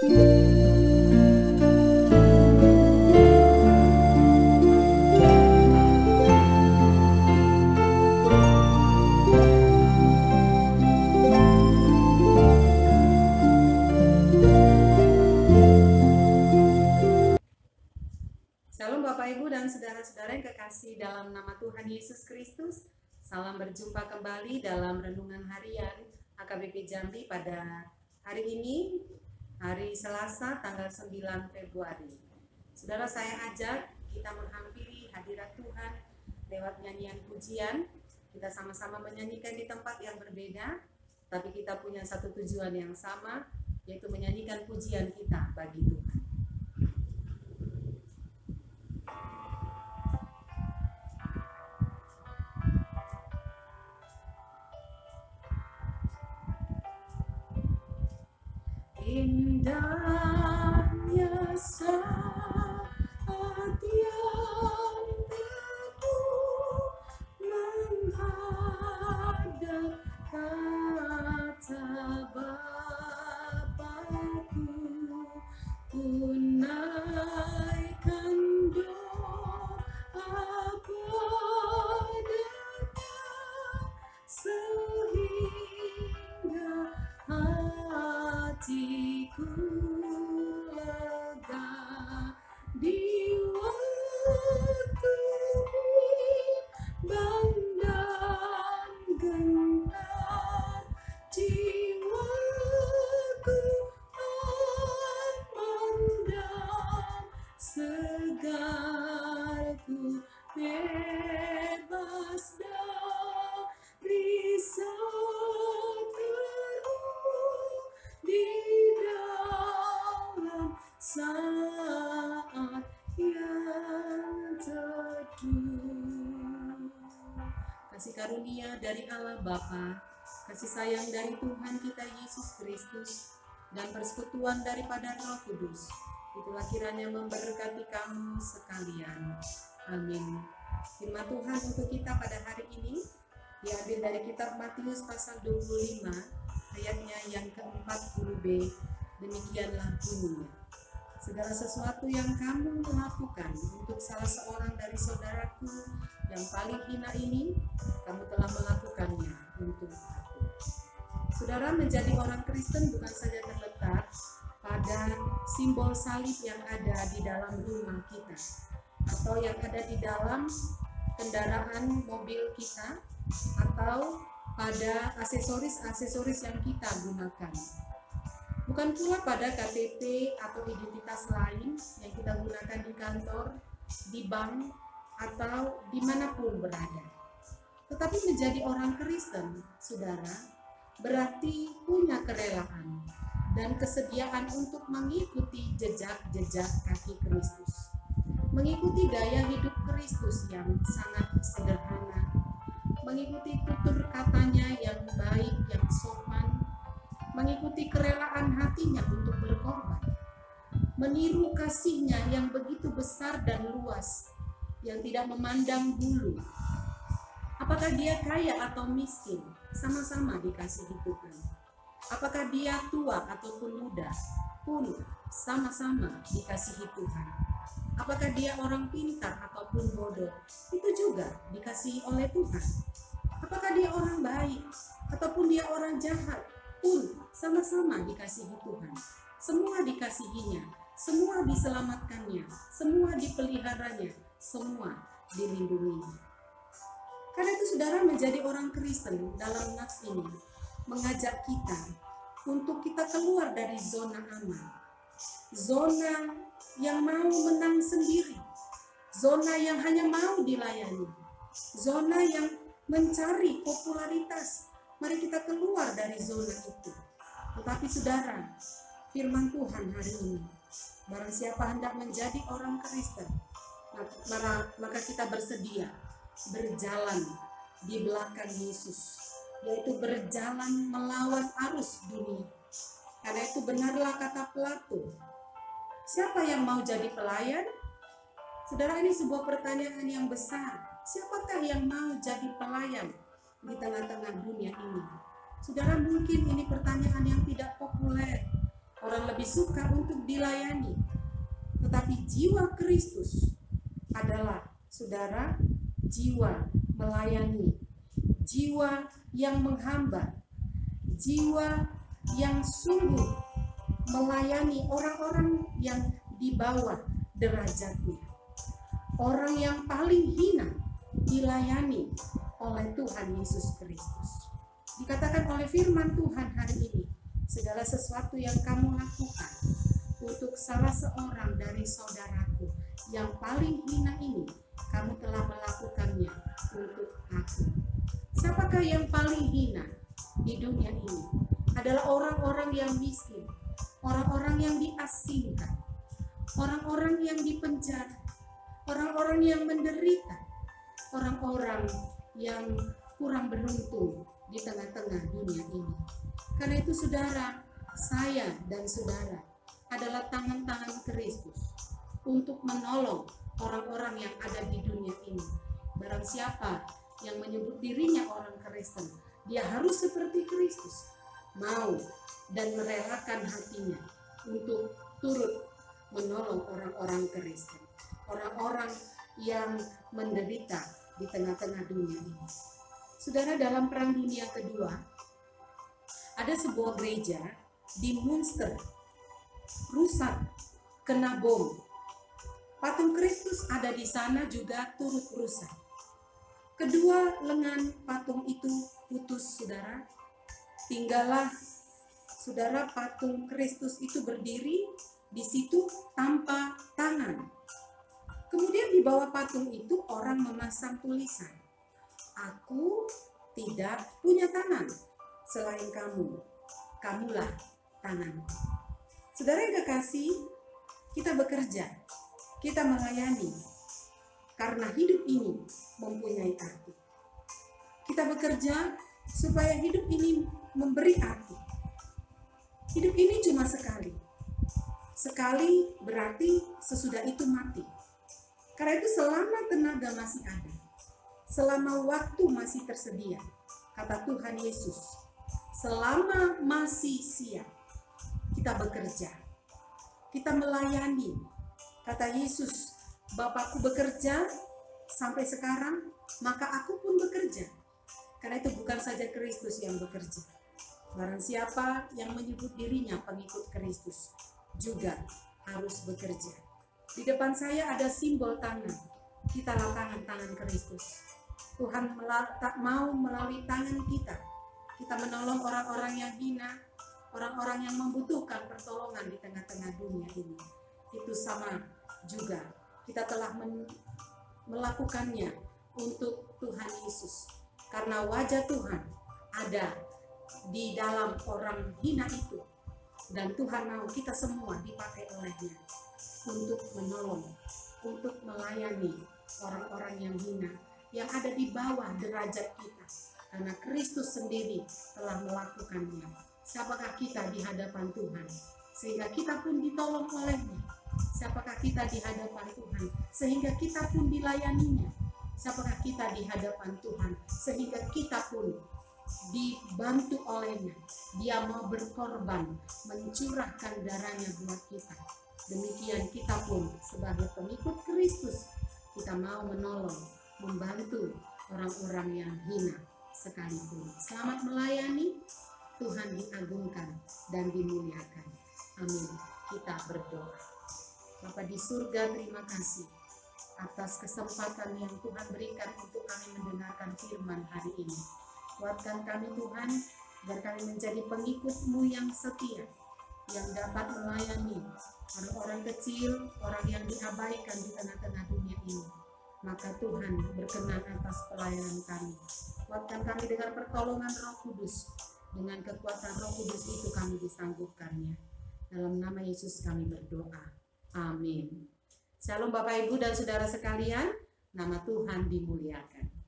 Shalom Bapak Ibu dan saudara-saudara yang kekasih dalam nama Tuhan Yesus Kristus. Salam berjumpa kembali dalam renungan harian AKBP Jambi pada hari ini, hari Selasa tanggal 9 Februari. Saudara, saya ajak kita menghampiri hadirat Tuhan lewat nyanyian pujian. Kita sama-sama menyanyikan di tempat yang berbeda, tapi kita punya satu tujuan yang sama, yaitu menyanyikan pujian kita bagi Tuhan. Indahnya saat yang teguh menghadap kata Bapa-Ku, ku naikkan doa padanya sehingga hatiku lega di waktu bimbang dan gentar, jiwaku aman dan segarku bebas dari di dalam saat yang teduh. Kasih karunia dari Allah Bapa, kasih sayang dari Tuhan kita Yesus Kristus, dan persekutuan daripada Roh Kudus, itulah kiranya memberkati kamu sekalian. Amin. Firman Tuhan untuk kita pada hari ini diambil dari kitab Matius pasal 25 ayatnya yang ke-40b. Demikianlah bunyinya: segala sesuatu yang kamu lakukan untuk salah seorang dari saudaraku yang paling hina ini, kamu telah melakukannya untuk aku. Saudara, menjadi orang Kristen bukan saja terletak pada simbol salib yang ada di dalam rumah kita, atau yang ada di dalam kendaraan mobil kita, atau pada aksesoris-aksesoris yang kita gunakan. Bukan pula pada KTP atau identitas lain yang kita gunakan di kantor, di bank, atau dimanapun berada. Tetapi menjadi orang Kristen, saudara, berarti punya kerelaan dan kesediaan untuk mengikuti jejak-jejak kaki Kristus, mengikuti gaya hidup Kristus yang sangat sederhana, mengikuti tutur katanya yang baik, yang sopan, mengikuti kerelaan hatinya untuk berkorban, meniru kasihnya yang begitu besar dan luas, yang tidak memandang bulu. Apakah dia kaya atau miskin, sama-sama dikasihi Tuhan. Apakah dia tua ataupun muda, pun sama-sama dikasihi Tuhan. Apakah dia orang pintar ataupun bodoh, itu juga dikasihi oleh Tuhan. Apakah dia orang baik ataupun dia orang jahat, pun sama-sama dikasihi Tuhan. Semua dikasihinya, semua diselamatkannya, semua dipeliharanya, semua dilindunginya. Karena itu saudara, menjadi orang Kristen dalam nats ini mengajak kita untuk kita keluar dari zona aman, zona yang mau menang sendiri, zona yang hanya mau dilayani, zona yang mencari popularitas. Mari kita keluar dari zona itu. Tetapi saudara, firman Tuhan hari ini, barang siapa hendak menjadi orang Kristen, maka kita bersedia berjalan di belakang Yesus, yaitu berjalan melawan arus dunia. Karena itu benarlah kata Plato, siapa yang mau jadi pelayan? Saudara, ini sebuah pertanyaan yang besar. Siapakah yang mau jadi pelayan di tengah-tengah dunia ini? Saudara, mungkin ini pertanyaan yang tidak populer. Orang lebih lebih suka untuk dilayani. Tetapi jiwa Kristus adalah, saudara, jiwa melayani, jiwa yang menghamba, jiwa yang sungguh melayani orang-orang yang di bawah derajatnya. Orang yang paling hina dilayani oleh Tuhan Yesus Kristus. Dikatakan oleh firman Tuhan hari ini, segala sesuatu yang kamu lakukan untuk salah seorang dari saudaraku yang paling hina ini, kamu telah melakukannya untuk aku. Siapakah yang paling hina di dunia ini? Adalah orang-orang yang miskin, orang-orang yang diasingkan, orang-orang yang dipenjara, orang-orang yang menderita, orang-orang yang kurang beruntung di tengah-tengah dunia ini. Karena itu saudara, saya dan saudara adalah tangan-tangan Kristus untuk menolong orang-orang yang ada di dunia ini. Barang siapa yang menyebut dirinya orang Kristen, dia harus seperti Kristus, mau dan merelakan hatinya untuk turut menolong orang-orang Kristen, orang-orang yang menderita di tengah-tengah dunia ini. Saudara, dalam Perang Dunia Kedua, ada sebuah gereja di Münster rusak, kena bom. Patung Kristus ada di sana juga turut rusak. Kedua lengan patung itu putus, saudara. Tinggallah, saudara, patung Kristus itu berdiri di situ tanpa tangan. Kemudian di bawah patung itu orang memasang tulisan, "Aku tidak punya tangan selain kamu, kamulah tanganku." Saudara yang kekasih, kita bekerja, kita melayani, karena hidup ini mempunyai arti. Kita bekerja supaya hidup ini memberi arti. Hidup ini cuma sekali. Sekali berarti sesudah itu mati. Karena itu selama tenaga masih ada, selama waktu masih tersedia, kata Tuhan Yesus, selama masih siap, kita bekerja, kita melayani. Kata Yesus, Bapakku bekerja sampai sekarang, maka aku pun bekerja. Karena itu bukan saja Kristus yang bekerja. Barang siapa yang menyebut dirinya pengikut Kristus juga harus bekerja. Di depan saya ada simbol tangan. Kitalah tangan-tangan Kristus. Tuhan mau melalui tangan kita menolong orang-orang yang hina, orang-orang yang membutuhkan pertolongan di tengah-tengah dunia ini. Itu sama juga kita telah melakukannya untuk Tuhan Yesus. Karena wajah Tuhan ada di dalam orang hina itu. Dan Tuhan mau kita semua dipakai olehnya untuk menolong, untuk melayani orang-orang yang hina, yang ada di bawah derajat kita. Karena Kristus sendiri telah melakukannya. Siapakah kita di hadapan Tuhan? Sehingga kita pun ditolong olehnya. Siapakah kita di hadapan Tuhan? Sehingga kita pun dilayaninya. Siapakah kita di hadapan Tuhan? Sehingga kita pun dibantu olehnya. Dia mau berkorban, mencurahkan darahnya buat kita. Demikian kita pun sebagai pengikut Kristus, kita mau menolong, membantu orang-orang yang hina sekalipun. Selamat melayani, Tuhan diagungkan dan dimuliakan. Amin. Kita berdoa. Bapa di surga, terima kasih atas kesempatan yang Tuhan berikan untuk kami mendengarkan firman hari ini. Kuatkan kami Tuhan, agar kami menjadi pengikut-Mu yang setia, yang dapat melayani orang-orang kecil, orang yang diabaikan di tengah-tengah dunia ini. Maka Tuhan berkenan atas pelayanan kami. Kuatkan kami dengan pertolongan Roh Kudus. Dengan kekuatan Roh Kudus itu kami disanggupkannya. Dalam nama Yesus kami berdoa. Amin. Shalom Bapak Ibu dan Saudara sekalian. Nama Tuhan dimuliakan.